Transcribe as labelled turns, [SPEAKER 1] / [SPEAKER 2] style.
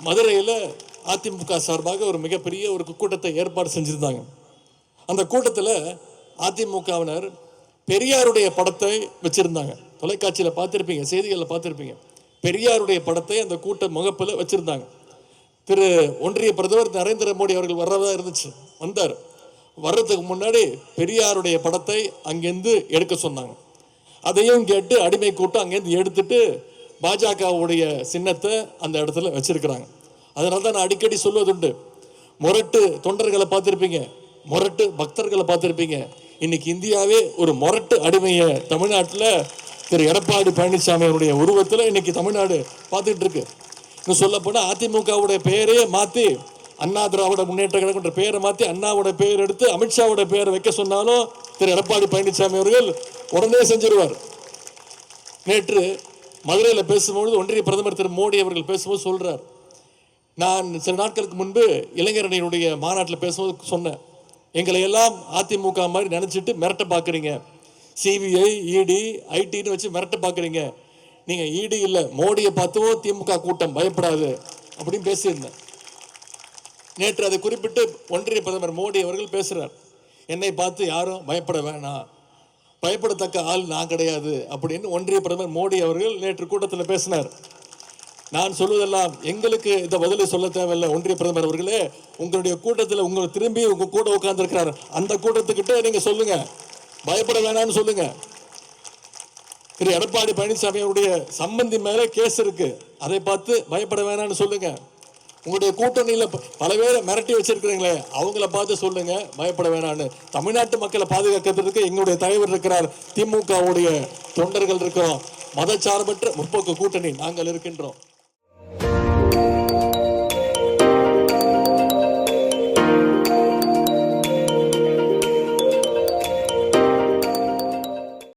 [SPEAKER 1] மதுரையில் அதிமுக சார்பாக ஒரு மிகப்பெரிய ஒரு கூட்டத்தை ஏற்பாடு செஞ்சிருந்தாங்க. அந்த கூட்டத்தில் அதிமுகவினர் பெரியாருடைய படத்தை வச்சிருந்தாங்க. தொலைக்காட்சியில் பார்த்துருப்பீங்க, செய்திகளில் பார்த்துருப்பீங்க. பெரியாருடைய படத்தை அந்த கூட்ட முகப்பில் வச்சிருந்தாங்க. திரு ஒன்றிய பிரதமர் நரேந்திர மோடி அவர்கள் வர்றதா இருந்துச்சு. வந்தார். வர்றதுக்கு முன்னாடி பெரியாருடைய படத்தை அங்கேருந்து எடுக்க சொன்னாங்க. அதையும் கேட்டு அடிமை கூட்டம் அங்கேருந்து எடுத்துட்டு பாஜகவுடைய சின்னத்தை அந்த இடத்துல வச்சிருக்கிறாங்க. அதனால தான் நான் அடிக்கடி சொல்வதுண்டு, முரட்டு தொண்டர்களை பார்த்துருப்பீங்க, முரட்டு பக்தர்களை பார்த்துருப்பீங்க. இன்னைக்கு இந்தியாவே ஒரு முரட்டு அடிமையை தமிழ்நாட்டில் திரு எடப்பாடி பழனிசாமி அவருடைய உருவத்தில் இன்னைக்கு தமிழ்நாடு பார்த்துட்டு இருக்கு. இன்னும் சொல்ல போனால் அதிமுகவுடைய பெயரையே மாற்றி அண்ணா திராவிட முன்னேற்ற கழகம்ன்ற பெயரை மாற்றி அண்ணாவோட பெயர் எடுத்து அமித்ஷாவோட பெயரை வைக்க சொன்னாலும் திரு எடப்பாடி பழனிசாமி அவர்கள் உடனே செஞ்சிருவார். நேற்று மதுரையில் பேசும்போது ஒன்றிய பிரதமர் திரு மோடி அவர்கள் பேசும்போது சொல்றார், நான் சில நாட்களுக்கு முன்பு இளைஞரணியினுடைய மாநாட்டில் பேசும்போது சொன்னேன், எங்களை எல்லாம் அதிமுக மாதிரி நினைச்சிட்டு மிரட்ட பார்க்குறீங்க, சிபிஐ இடி ஐடின்னு வச்சு மிரட்ட பார்க்குறீங்க, நீங்கள் இடி இல்லை மோடியை பார்த்தும் திமுக கூட்டம் பயப்படாது அப்படின்னு பேசியிருந்தேன். நேற்று அதை குறிப்பிட்டு ஒன்றிய பிரதமர் மோடி அவர்கள் பேசுகிறார், என்னை பார்த்து யாரும் பயப்பட வேணாம், பயப்படத்தக்க ஆள் நான் கிடையாது அப்படின்னு ஒன்றிய பிரதமர் மோடி அவர்கள் நேற்று கூட்டத்தில் பேசினார். நான் சொல்வதெல்லாம் எங்களுக்கு இந்த பதிலை சொல்ல தேவையில்லை. ஒன்றிய பிரதமர் அவர்களே, உங்களுடைய கூட்டத்தில் உங்களை திரும்பி உங்க கூட உட்கார்ந்து இருக்கிறார், அந்த கூட்டத்துக்கிட்ட நீங்க சொல்லுங்க, பயப்பட வேணாம்னு சொல்லுங்க. திரு எடப்பாடி பழனிசாமி அவருடைய சம்பந்தி மேல கேஸ் இருக்கு, அதை பார்த்து பயப்பட வேணாம்னு சொல்லுங்க. உங்களுடைய கூட்டணியில பல பேரை மிரட்டி வச்சிருக்கிறீங்களே, அவங்கள பார்த்து சொல்லுங்க பயப்பட வேணான்னு. தமிழ்நாட்டு மக்களை பாதுகாக்கிறதுக்கு எங்களுடைய தலைவர் இருக்கிறார், திமுகவுடைய தொண்டர்கள் இருக்கிறோம், மதச்சார்பற்ற முற்போக்கு கூட்டணி நாங்கள் இருக்கின்றோம்.